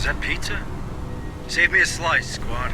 Is that pizza? Save me a slice, squad.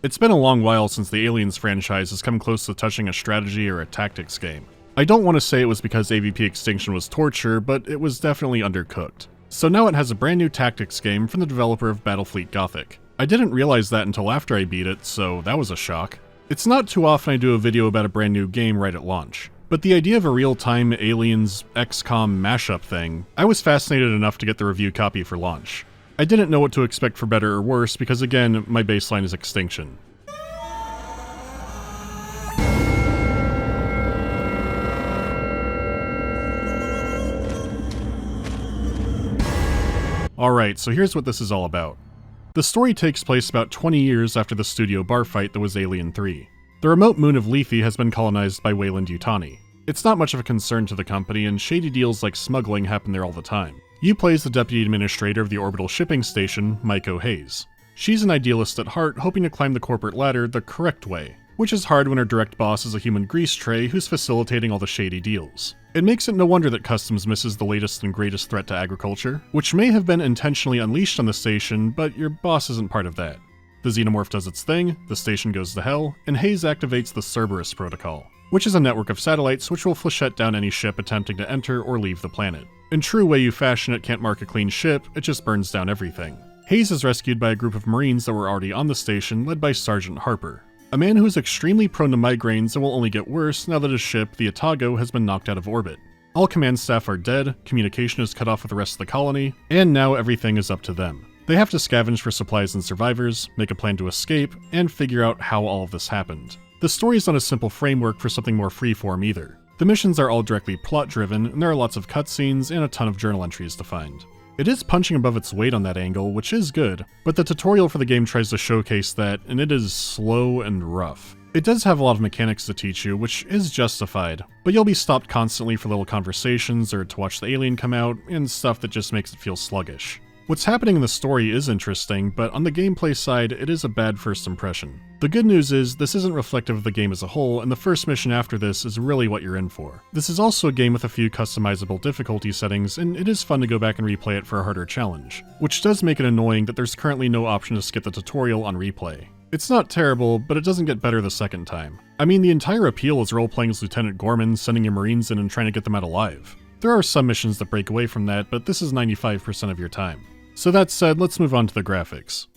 It's been a long while since the Aliens franchise has come close to touching a strategy or a tactics game. I don't want to say it was because AVP Extinction was torture, but it was definitely undercooked. So now it has a brand new tactics game from the developer of Battlefleet Gothic. I didn't realize that until after I beat it, so that was a shock. It's not too often I do a video about a brand new game right at launch, but the idea of a real-time Aliens XCOM mashup thing, I was fascinated enough to get the review copy for launch. I didn't know what to expect for better or worse because again, my baseline is Extinction. Alright, so here's what this is all about. The story takes place about 20 years after the studio bar fight that was Alien 3. The remote moon of Lethe has been colonized by Weyland-Yutani. It's not much of a concern to the company, and shady deals like smuggling happen there all the time. You play as the deputy administrator of the orbital shipping station, Maiko Hayes. She's an idealist at heart, hoping to climb the corporate ladder the correct way, which is hard when her direct boss is a human grease tray who's facilitating all the shady deals. It makes it no wonder that Customs misses the latest and greatest threat to agriculture, which may have been intentionally unleashed on the station, but your boss isn't part of that. The xenomorph does its thing, the station goes to hell, and Hayes activates the Cerberus Protocol, which is a network of satellites which will flechette down any ship attempting to enter or leave the planet. In true way you fashion it can't mark a clean ship, it just burns down everything. Hayes is rescued by a group of Marines that were already on the station, led by Sergeant Harper, a man who is extremely prone to migraines and will only get worse now that his ship, the Otago, has been knocked out of orbit. All command staff are dead, communication is cut off with the rest of the colony, and now everything is up to them. They have to scavenge for supplies and survivors, make a plan to escape, and figure out how all of this happened. The story is not a simple framework for something more freeform either. The missions are all directly plot-driven, and there are lots of cutscenes and a ton of journal entries to find. It is punching above its weight on that angle, which is good, but the tutorial for the game tries to showcase that, and it is slow and rough. It does have a lot of mechanics to teach you, which is justified, but you'll be stopped constantly for little conversations or to watch the alien come out, and stuff that just makes it feel sluggish. What's happening in the story is interesting, but on the gameplay side, it is a bad first impression. The good news is, this isn't reflective of the game as a whole, and the first mission after this is really what you're in for. This is also a game with a few customizable difficulty settings, and it is fun to go back and replay it for a harder challenge, which does make it annoying that there's currently no option to skip the tutorial on replay. It's not terrible, but it doesn't get better the second time. I mean, the entire appeal is role-playing as Lieutenant Gorman, sending your Marines in and trying to get them out alive. There are some missions that break away from that, but this is 95% of your time. So that said, let's move on to the graphics.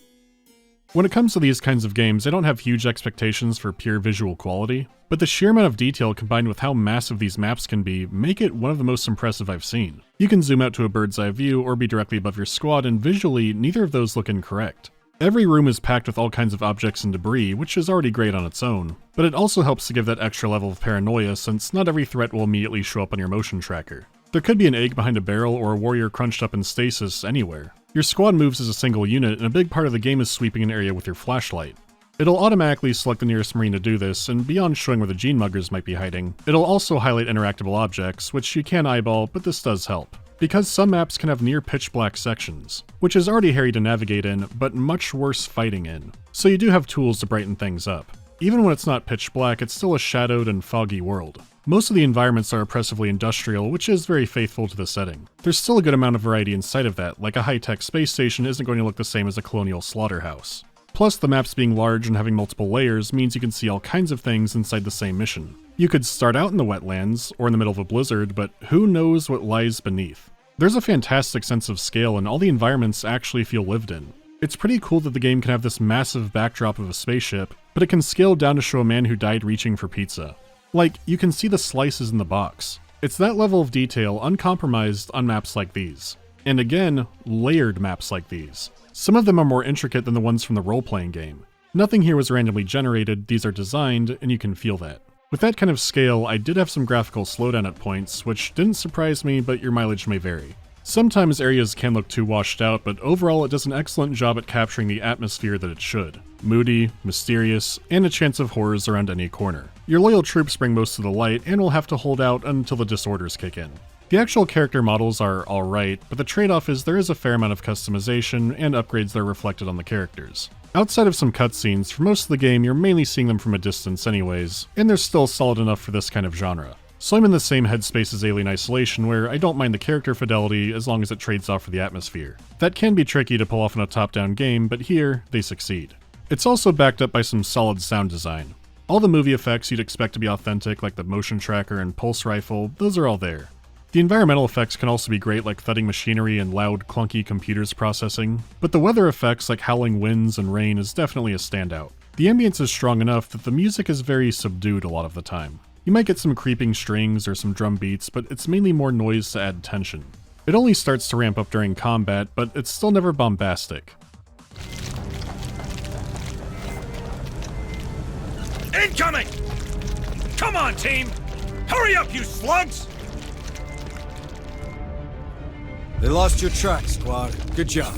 When it comes to these kinds of games, I don't have huge expectations for pure visual quality, but the sheer amount of detail combined with how massive these maps can be make it one of the most impressive I've seen. You can zoom out to a bird's eye view or be directly above your squad, and visually, neither of those look incorrect. Every room is packed with all kinds of objects and debris, which is already great on its own, but it also helps to give that extra level of paranoia since not every threat will immediately show up on your motion tracker. There could be an egg behind a barrel or a warrior crunched up in stasis anywhere. Your squad moves as a single unit, and a big part of the game is sweeping an area with your flashlight. It'll automatically select the nearest Marine to do this, and beyond showing where the gene muggers might be hiding, it'll also highlight interactable objects, which you can eyeball, but this does help. Because some maps can have near pitch black sections, which is already hairy to navigate in, but much worse fighting in. So you do have tools to brighten things up. Even when it's not pitch black, it's still a shadowed and foggy world. Most of the environments are oppressively industrial, which is very faithful to the setting. There's still a good amount of variety inside of that, like a high-tech space station isn't going to look the same as a colonial slaughterhouse. Plus, the maps being large and having multiple layers means you can see all kinds of things inside the same mission. You could start out in the wetlands, or in the middle of a blizzard, but who knows what lies beneath. There's a fantastic sense of scale, and all the environments actually feel lived in. It's pretty cool that the game can have this massive backdrop of a spaceship, but it can scale down to show a man who died reaching for pizza. Like, you can see the slices in the box. It's that level of detail uncompromised on maps like these. And again, layered maps like these. Some of them are more intricate than the ones from the role-playing game. Nothing here was randomly generated, these are designed, and you can feel that. With that kind of scale, I did have some graphical slowdown at points, which didn't surprise me, but your mileage may vary. Sometimes areas can look too washed out, but overall it does an excellent job at capturing the atmosphere that it should. Moody, mysterious, and a chance of horrors around any corner. Your loyal troops bring most of the light, and will have to hold out until the disorders kick in. The actual character models are alright, but the trade-off is there is a fair amount of customization and upgrades that are reflected on the characters. Outside of some cutscenes, for most of the game you're mainly seeing them from a distance anyways, and they're still solid enough for this kind of genre. So I'm in the same headspace as Alien Isolation, where I don't mind the character fidelity as long as it trades off for the atmosphere. That can be tricky to pull off in a top-down game, but here, they succeed. It's also backed up by some solid sound design. All the movie effects you'd expect to be authentic, like the motion tracker and pulse rifle, those are all there. The environmental effects can also be great, like thudding machinery and loud, clunky computers processing, but the weather effects like howling winds and rain is definitely a standout. The ambience is strong enough that the music is very subdued a lot of the time. You might get some creeping strings or some drum beats, but it's mainly more noise to add tension. It only starts to ramp up during combat, but it's still never bombastic. Incoming! Come on, team! Hurry up, you slugs! They lost your track, squad. Good job.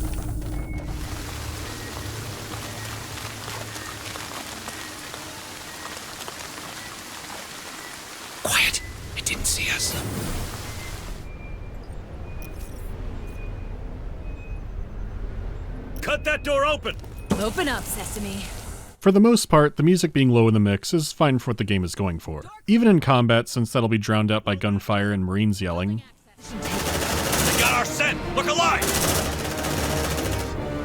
Quiet. It didn't see us. Cut that door open! Open up, Sesame. For the most part, the music being low in the mix is fine for what the game is going for. Even in combat, since that'll be drowned out by gunfire and Marines yelling. They got our scent! Look alive!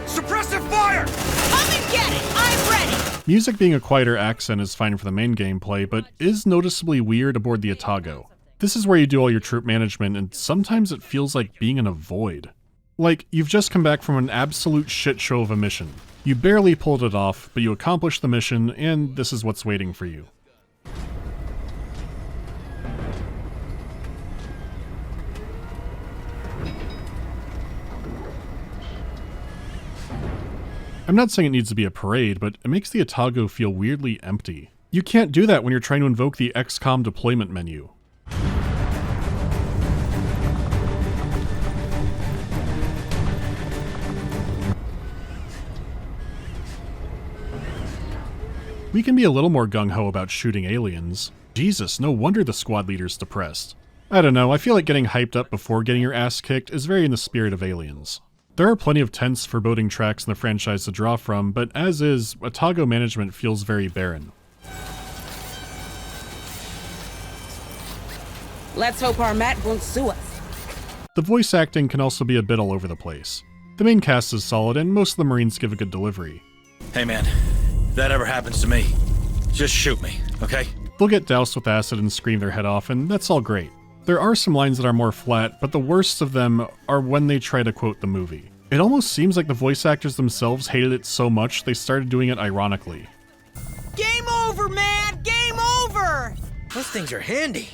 Suppressive fire! Come and get it! I'm ready! Music being a quieter accent is fine for the main gameplay, but is noticeably weird aboard the Otago. This is where you do all your troop management, and sometimes it feels like being in a void. Like, you've just come back from an absolute shit show of a mission. You barely pulled it off, but you accomplished the mission, and this is what's waiting for you. I'm not saying it needs to be a parade, but it makes the Otago feel weirdly empty. You can't do that when you're trying to invoke the XCOM deployment menu. We can be a little more gung-ho about shooting aliens. Jesus, no wonder the squad leader's depressed. I don't know, I feel like getting hyped up before getting your ass kicked is very in the spirit of Aliens. There are plenty of tense, foreboding tracks in the franchise to draw from, but as is, Otago management feels very barren. Let's hope our Matt won't sue us. The voice acting can also be a bit all over the place. The main cast is solid, and most of the Marines give a good delivery. Hey man, if that ever happens to me, just shoot me, okay? They'll get doused with acid and scream their head off, and that's all great. There are some lines that are more flat, but the worst of them are when they try to quote the movie. It almost seems like the voice actors themselves hated it so much they started doing it ironically. Game over, man! Game over! Those things are handy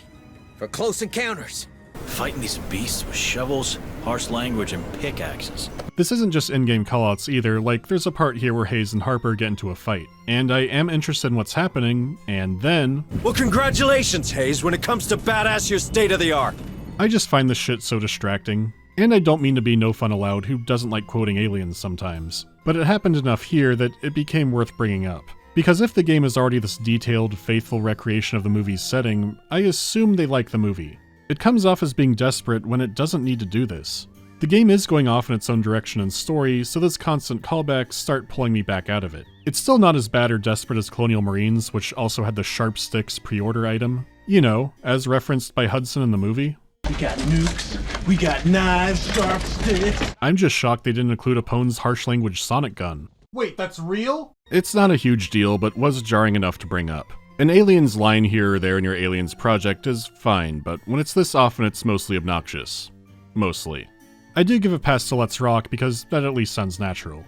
for close encounters. Fighting these beasts with shovels, harsh language, and pickaxes. This isn't just in-game callouts either, like there's a part here where Hayes and Harper get into a fight. And I am interested in what's happening, and then... Well, congratulations, Hayes. When it comes to badass, you're state-of-the-art. I just find this shit so distracting. And I don't mean to be no fun allowed who doesn't like quoting aliens sometimes. But it happened enough here that it became worth bringing up. Because if the game is already this detailed, faithful recreation of the movie's setting, I assume they like the movie. It comes off as being desperate when it doesn't need to do this. The game is going off in its own direction and story, so those constant callbacks start pulling me back out of it. It's still not as bad or desperate as Colonial Marines, which also had the Sharp Sticks pre-order item. You know, as referenced by Hudson in the movie. We got nukes, we got knives, sharp sticks. I'm just shocked they didn't include Apone's harsh language sonic gun. Wait, that's real? It's not a huge deal, but was jarring enough to bring up. An alien's line here or there in your alien's project is fine, but when it's this often it's mostly obnoxious. Mostly. I do give a pass to Let's Rock because that at least sounds natural.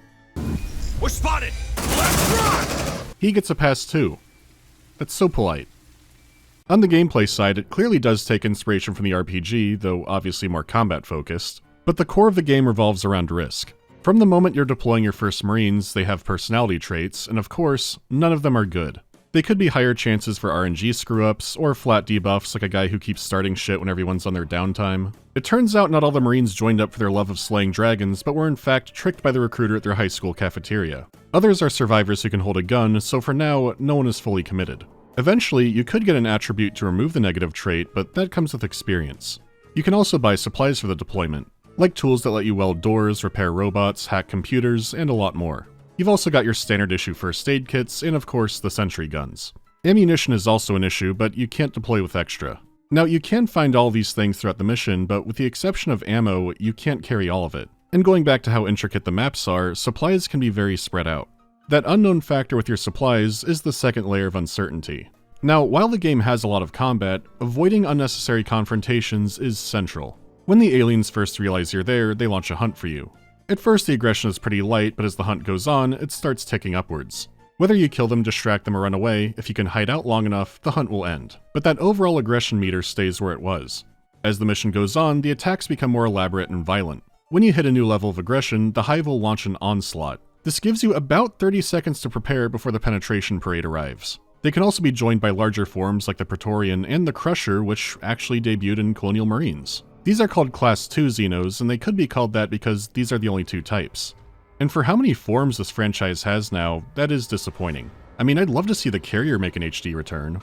We're spotted! Let's rock! He gets a pass too. That's so polite. On the gameplay side, it clearly does take inspiration from the RPG, though obviously more combat-focused, but the core of the game revolves around risk. From the moment you're deploying your first Marines, they have personality traits, and of course, none of them are good. They could be higher chances for RNG screw-ups, or flat debuffs like a guy who keeps starting shit when everyone's on their downtime. It turns out not all the Marines joined up for their love of slaying dragons, but were in fact tricked by the recruiter at their high school cafeteria. Others are survivors who can hold a gun, so for now, no one is fully committed. Eventually, you could get an attribute to remove the negative trait, but that comes with experience. You can also buy supplies for the deployment, like tools that let you weld doors, repair robots, hack computers, and a lot more. You've also got your standard issue first aid kits, and of course the sentry guns. Ammunition is also an issue, but you can't deploy with extra. Now, you can find all these things throughout the mission, but with the exception of ammo, you can't carry all of it. And going back to how intricate the maps are, supplies can be very spread out. That unknown factor with your supplies is the second layer of uncertainty. Now, while the game has a lot of combat, avoiding unnecessary confrontations is central. When the aliens first realize you're there, they launch a hunt for you. At first the aggression is pretty light, but as the hunt goes on, it starts ticking upwards. Whether you kill them, distract them, or run away, if you can hide out long enough, the hunt will end. But that overall aggression meter stays where it was. As the mission goes on, the attacks become more elaborate and violent. When you hit a new level of aggression, the Hive will launch an onslaught. This gives you about 30 seconds to prepare before the penetration parade arrives. They can also be joined by larger forms like the Praetorian and the Crusher, which actually debuted in Colonial Marines. These are called Class 2 Xenos, and they could be called that because these are the only two types. And for how many forms this franchise has now, that is disappointing. I mean, I'd love to see the Carrier make an HD return.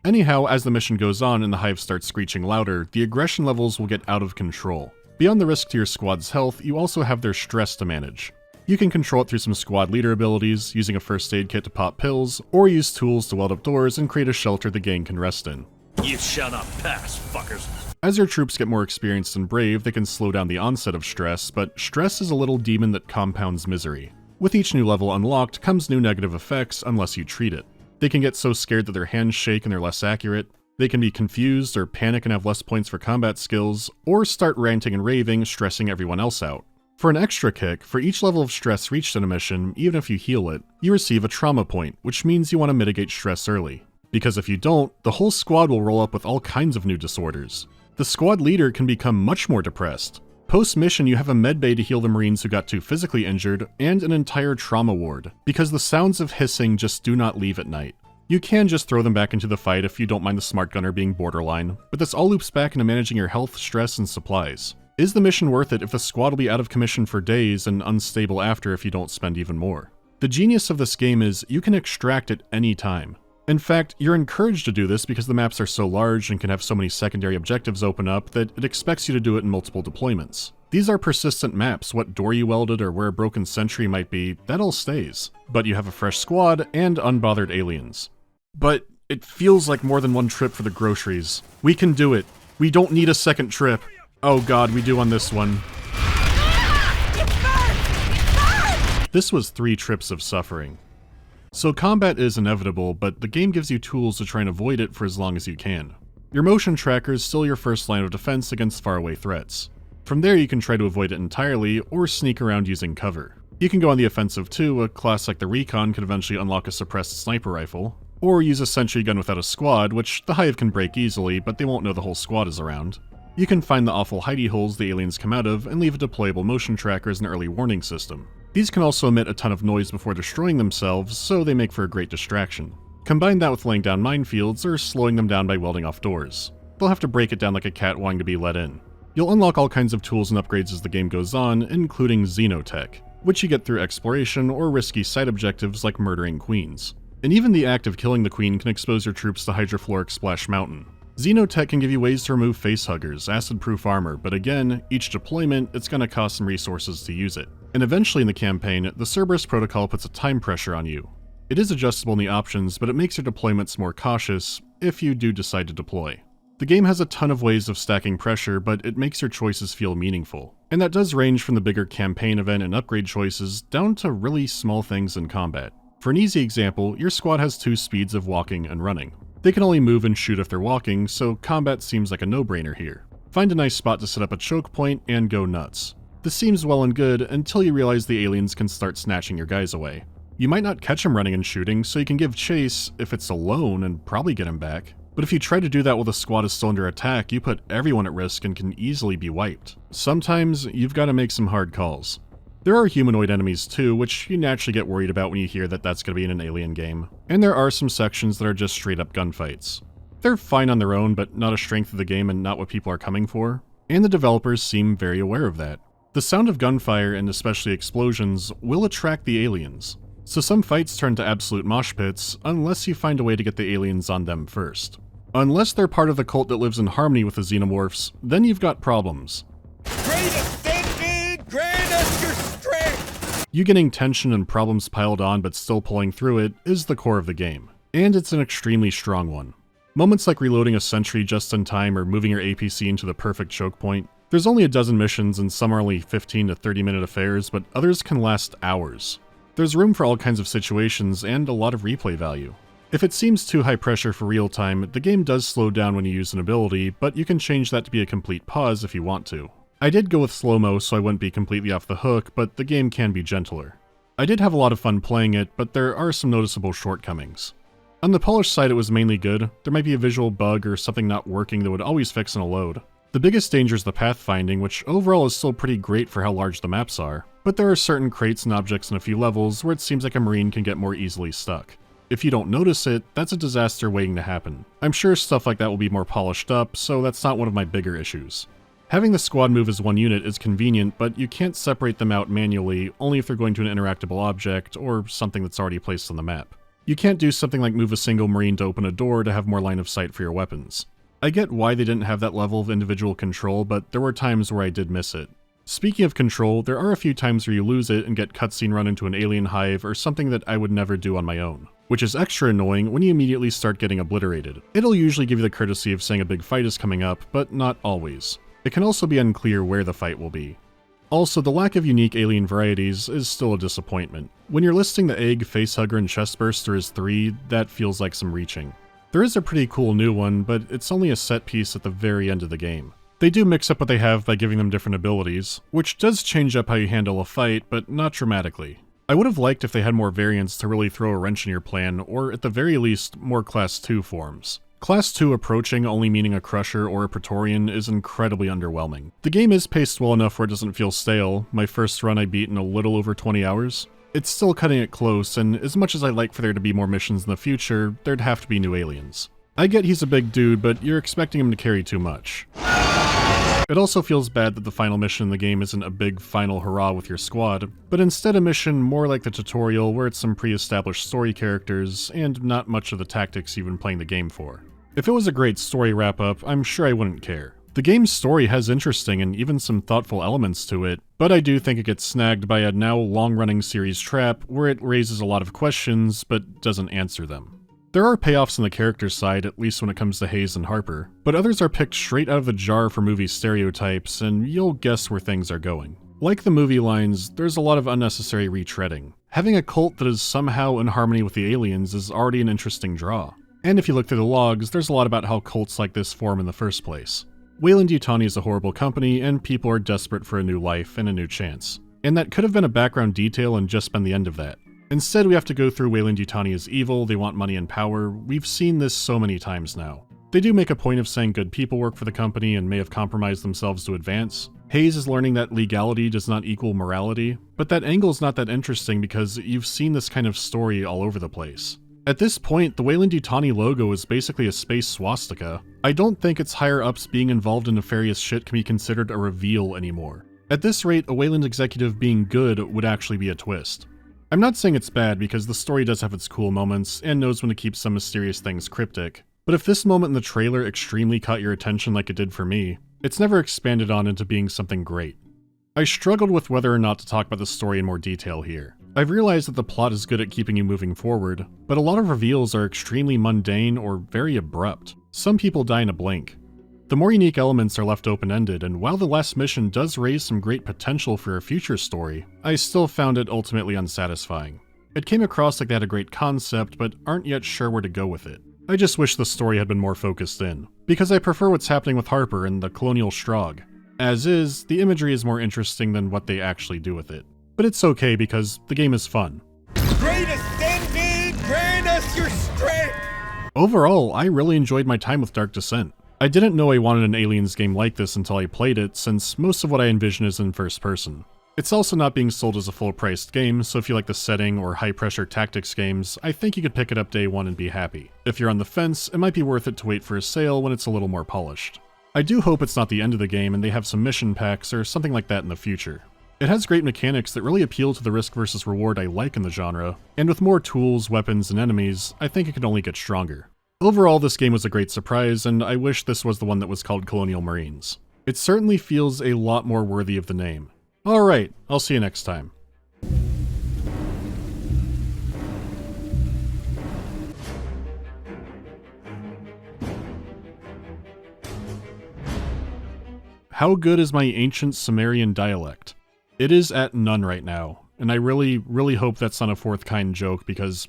Anyhow, as the mission goes on and the Hive starts screeching louder, the aggression levels will get out of control. Beyond the risk to your squad's health, you also have their stress to manage. You can control it through some squad leader abilities, using a first aid kit to pop pills, or use tools to weld up doors and create a shelter the gang can rest in. You shall not pass, fuckers. As your troops get more experienced and brave, they can slow down the onset of stress, but stress is a little demon that compounds misery. With each new level unlocked comes new negative effects unless you treat it. They can get so scared that their hands shake and they're less accurate, they can be confused or panic and have less points for combat skills, or start ranting and raving, stressing everyone else out. For an extra kick, for each level of stress reached in a mission, even if you heal it, you receive a trauma point, which means you want to mitigate stress early. Because if you don't, the whole squad will roll up with all kinds of new disorders. The squad leader can become much more depressed. Post-mission, you have a medbay to heal the Marines who got too physically injured, and an entire trauma ward, because the sounds of hissing just do not leave at night. You can just throw them back into the fight if you don't mind the smart gunner being borderline, but this all loops back into managing your health, stress, and supplies. Is the mission worth it if the squad will be out of commission for days and unstable after if you don't spend even more? The genius of this game is you can extract at any time. In fact, you're encouraged to do this because the maps are so large and can have so many secondary objectives open up that it expects you to do it in multiple deployments. These are persistent maps. What door you welded or where a broken sentry might be, that all stays. But you have a fresh squad and unbothered aliens. But it feels like more than one trip for the groceries. We can do it. We don't need a second trip. Oh god, we do on this one. This was 3 trips of suffering. So combat is inevitable, but the game gives you tools to try and avoid it for as long as you can. Your motion tracker is still your first line of defense against faraway threats. From there you can try to avoid it entirely, or sneak around using cover. You can go on the offensive too. A class like the Recon can eventually unlock a suppressed sniper rifle, or use a sentry gun without a squad, which the Hive can break easily, but they won't know the whole squad is around. You can find the awful hidey holes the aliens come out of, and leave a deployable motion tracker as an early warning system. These can also emit a ton of noise before destroying themselves, so they make for a great distraction. Combine that with laying down minefields, or slowing them down by welding off doors. They'll have to break it down like a cat wanting to be let in. You'll unlock all kinds of tools and upgrades as the game goes on, including xenotech, which you get through exploration or risky side objectives like murdering queens. And even the act of killing the queen can expose your troops to hydrofluoric Splash Mountain. Xenotech can give you ways to remove facehuggers, acid-proof armor, but again, each deployment, it's gonna cost some resources to use it. And eventually in the campaign, the Cerberus protocol puts a time pressure on you. It is adjustable in the options, but it makes your deployments more cautious if you do decide to deploy. The game has a ton of ways of stacking pressure, but it makes your choices feel meaningful. And that does range from the bigger campaign event and upgrade choices down to really small things in combat. For an easy example, your squad has 2 speeds of walking and running. They can only move and shoot if they're walking, so combat seems like a no-brainer here. Find a nice spot to set up a choke point and go nuts. This seems well and good until you realize the aliens can start snatching your guys away. You might not catch him running and shooting, so you can give chase if it's alone and probably get him back. But if you try to do that while the squad is still under attack, you put everyone at risk and can easily be wiped. Sometimes, you've got to make some hard calls. There are humanoid enemies too, which you naturally get worried about when you hear that that's going to be in an alien game. And there are some sections that are just straight up gunfights. They're fine on their own, but not a strength of the game and not what people are coming for. And the developers seem very aware of that. The sound of gunfire, and especially explosions, will attract the aliens. So some fights turn to absolute mosh pits, unless you find a way to get the aliens on them first. Unless they're part of the cult that lives in harmony with the xenomorphs, then you've got problems. Great ascended, grant us your strength! You getting tension and problems piled on but still pulling through it is the core of the game, and it's an extremely strong one. Moments like reloading a sentry just in time or moving your APC into the perfect choke point. There's only a dozen missions and some are only 15 to 30 minute affairs, but others can last hours. There's room for all kinds of situations and a lot of replay value. If it seems too high pressure for real time, the game does slow down when you use an ability, but you can change that to be a complete pause if you want to. I did go with slow-mo so I wouldn't be completely off the hook, but the game can be gentler. I did have a lot of fun playing it, but there are some noticeable shortcomings. On the polished side it was mainly good. There might be a visual bug or something not working that would always fix in a load. The biggest danger is the pathfinding, which overall is still pretty great for how large the maps are, but there are certain crates and objects in a few levels where it seems like a Marine can get more easily stuck. If you don't notice it, that's a disaster waiting to happen. I'm sure stuff like that will be more polished up, so that's not one of my bigger issues. Having the squad move as one unit is convenient, but you can't separate them out manually, only if they're going to an interactable object or something that's already placed on the map. You can't do something like move a single Marine to open a door to have more line of sight for your weapons. I get why they didn't have that level of individual control, but there were times where I did miss it. Speaking of control, there are a few times where you lose it and get cutscene run into an alien hive or something that I would never do on my own, which is extra annoying when you immediately start getting obliterated. It'll usually give you the courtesy of saying a big fight is coming up, but not always. It can also be unclear where the fight will be. Also, the lack of unique alien varieties is still a disappointment. When you're listing the egg, facehugger, and chestburster as 3, that feels like some reaching. There is a pretty cool new one, but it's only a set piece at the very end of the game. They do mix up what they have by giving them different abilities, which does change up how you handle a fight, but not dramatically. I would have liked if they had more variants to really throw a wrench in your plan, or at the very least, more Class 2 forms. Class 2 approaching only meaning a Crusher or a Praetorian is incredibly underwhelming. The game is paced well enough where it doesn't feel stale. My first run I beat in a little over 20 hours. It's still cutting it close, and as much as I'd like for there to be more missions in the future, there'd have to be new aliens. I get he's a big dude, but you're expecting him to carry too much. It also feels bad that the final mission in the game isn't a big final hurrah with your squad, but instead a mission more like the tutorial where it's some pre-established story characters, and not much of the tactics you've been playing the game for. If it was a great story wrap-up, I'm sure I wouldn't care. The game's story has interesting and even some thoughtful elements to it, but I do think it gets snagged by a now long-running series trap where it raises a lot of questions but doesn't answer them. There are payoffs on the character's side, at least when it comes to Hayes and Harper, but others are picked straight out of the jar for movie stereotypes, and you'll guess where things are going. Like the movie lines, there's a lot of unnecessary retreading. Having a cult that is somehow in harmony with the aliens is already an interesting draw. And if you look through the logs, there's a lot about how cults like this form in the first place. Weyland-Yutani is a horrible company, and people are desperate for a new life and a new chance. And that could have been a background detail and just been the end of that. Instead, we have to go through Weyland-Yutani as evil, they want money and power. We've seen this so many times now. They do make a point of saying good people work for the company and may have compromised themselves to advance. Hayes is learning that legality does not equal morality, but that angle's not that interesting because you've seen this kind of story all over the place. At this point, the Weyland-Yutani logo is basically a space swastika. I don't think its higher-ups being involved in nefarious shit can be considered a reveal anymore. At this rate, a Weyland executive being good would actually be a twist. I'm not saying it's bad because the story does have its cool moments and knows when to keep some mysterious things cryptic, but if this moment in the trailer extremely caught your attention like it did for me, it's never expanded on into being something great. I struggled with whether or not to talk about the story in more detail here. I've realized that the plot is good at keeping you moving forward, but a lot of reveals are extremely mundane or very abrupt. Some people die in a blink. The more unique elements are left open-ended, and while the last mission does raise some great potential for a future story, I still found it ultimately unsatisfying. It came across like they had a great concept, but aren't yet sure where to go with it. I just wish the story had been more focused in, because I prefer what's happening with Harper and the Colonial Strogg. As is, the imagery is more interesting than what they actually do with it. But it's okay because the game is fun. Great ascended, grant us your strength! Overall, I really enjoyed my time with Dark Descent. I didn't know I wanted an Aliens game like this until I played it, since most of what I envision is in first person. It's also not being sold as a full-priced game, so if you like the setting or high-pressure tactics games, I think you could pick it up day one and be happy. If you're on the fence, it might be worth it to wait for a sale when it's a little more polished. I do hope it's not the end of the game and they have some mission packs or something like that in the future. It has great mechanics that really appeal to the risk versus reward I like in the genre, and with more tools, weapons, and enemies, I think it could only get stronger. Overall, this game was a great surprise, and I wish this was the one that was called Colonial Marines. It certainly feels a lot more worthy of the name. Alright, I'll see you next time. How good is my ancient Sumerian dialect? It is at none right now, and I really hope that's not a fourth kind joke because,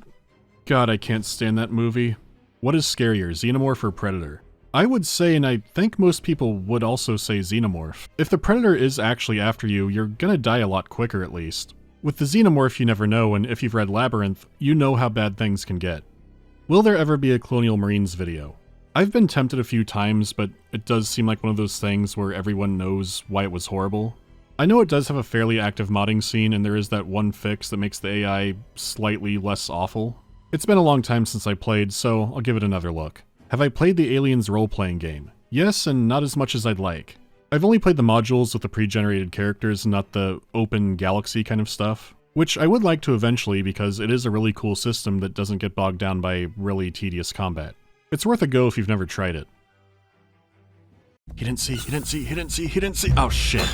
God, I can't stand that movie. What is scarier, Xenomorph or Predator? I would say, and I think most people would also say Xenomorph. If the Predator is actually after you, you're gonna die a lot quicker at least. With the Xenomorph you never know, and if you've read Labyrinth, you know how bad things can get. Will there ever be a Colonial Marines video? I've been tempted a few times, but it does seem like one of those things where everyone knows why it was horrible. I know it does have a fairly active modding scene, and there is that one fix that makes the AI slightly less awful. It's been a long time since I played, so I'll give it another look. Have I played the Aliens role-playing game? Yes, and not as much as I'd like. I've only played the modules with the pre-generated characters and not the open galaxy kind of stuff, which I would like to eventually because it is a really cool system that doesn't get bogged down by really tedious combat. It's worth a go if you've never tried it. He didn't see, oh shit.